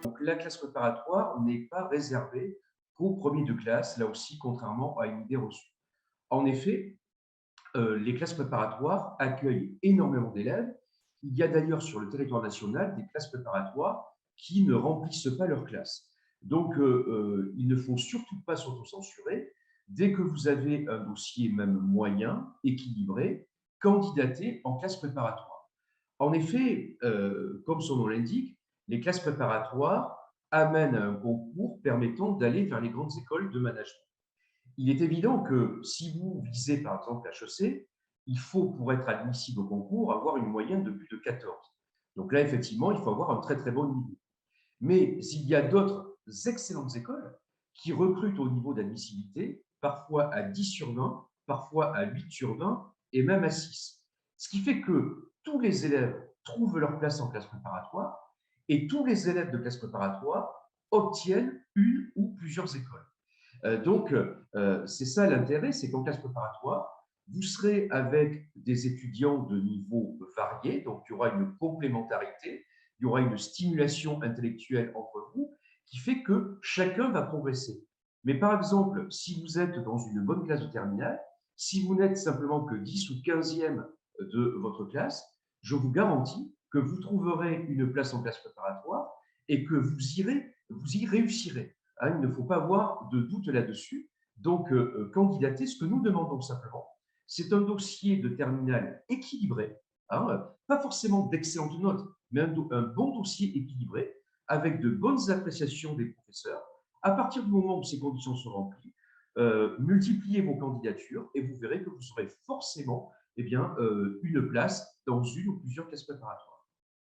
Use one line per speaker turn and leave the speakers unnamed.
Donc, la classe préparatoire n'est pas réservée qu'aux premiers de classe, là aussi, contrairement à une idée reçue. En effet, les classes préparatoires accueillent énormément d'élèves. Il y a d'ailleurs sur le territoire national des classes préparatoires qui ne remplissent pas leur classe. Donc, il ne faut surtout pas s'autocensurer. Dès que vous avez un dossier même moyen, équilibré, candidatez en classe préparatoire. En effet, comme son nom l'indique, les classes préparatoires amènent à un concours permettant d'aller vers les grandes écoles de management. Il est évident que si vous visez par exemple HEC, il faut, pour être admissible au concours, avoir une moyenne de plus de 14. Donc là, effectivement, il faut avoir un très très bon niveau. Mais il y a d'autres excellentes écoles qui recrutent au niveau d'admissibilité, parfois à 10 sur 20, parfois à 8 sur 20 et même à 6. Ce qui fait que tous les élèves trouvent leur place en classe préparatoire et tous les élèves de classe préparatoire obtiennent une ou plusieurs écoles. Donc, c'est ça l'intérêt, c'est qu'en classe préparatoire, vous serez avec des étudiants de niveaux variés, donc il y aura une complémentarité, il y aura une stimulation intellectuelle entre vous qui fait que chacun va progresser. Mais par exemple, si vous êtes dans une bonne classe de terminale, si vous n'êtes simplement que 10 ou 15e de votre classe, je vous garantis que vous trouverez une place en classe préparatoire et que vous y réussirez. Hein, il ne faut pas avoir de doute là-dessus. Donc, candidater, ce que nous demandons simplement, c'est un dossier de terminale équilibré, hein, pas forcément d'excellentes notes, mais un bon dossier équilibré, avec de bonnes appréciations des professeurs. À partir du moment où ces conditions sont remplies, multipliez vos candidatures et vous verrez que vous aurez forcément une place dans une ou plusieurs classes préparatoires.